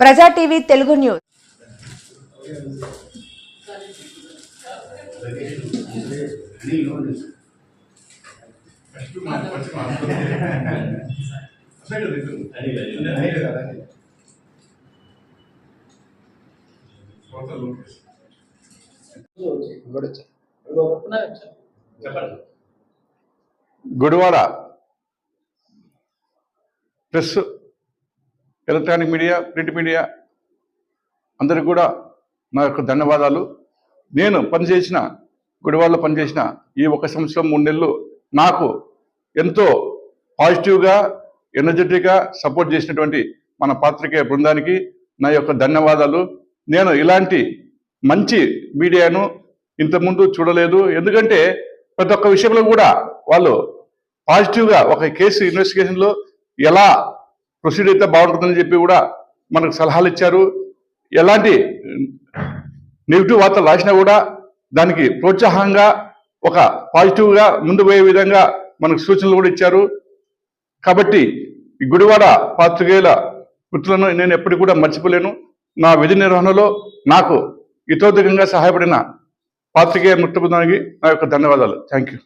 ప్రజా TV Telugu news. Gudivada press, electronic media, print media అందరికీ కూడా నా యొక్క ధన్యవాదాలు. నేను గుడివాడలో పనిచేసిన ఈ 1 సంవత్సరం 3 నెలలు నాకు ఎంతో పాజిటివ్గా, ఎనర్జెటిక్గా సపోర్ట్ చేసినటువంటి మన పాత్రికేయ బృందానికి నా యొక్క ధన్యవాదాలు. నేను ఇలాంటి మంచి మీడియాను ఇంతకుముందు చూడలేదు. ఎందుకంటే ప్రతి ఒక్క విషయంలో కూడా వాళ్ళు పాజిటివ్గా ఒక కేసు ఇన్వెస్టిగేషన్లో ఎలా ప్రొసీడ్ అయితే బాగుంటుందని చెప్పి కూడా మనకు సలహాలు ఇచ్చారు. ఎలాంటి నెగిటివ్ వార్తలు రాసినా కూడా దానికి ప్రోత్సాహంగా ఒక పాజిటివ్గా ముందు పోయే విధంగా మనకు సూచనలు కూడా ఇచ్చారు. కాబట్టి ఈ గుడివాడ పాత్రికేయుల వృత్తులను నేను ఎప్పటికీ కూడా మర్చిపోలేను. నా విధి నిర్వహణలో నాకు ఇతోధికంగా సహాయపడిన పాత్రికేయ మిత్ర బృందానికి నా యొక్క ధన్యవాదాలు. Thank you.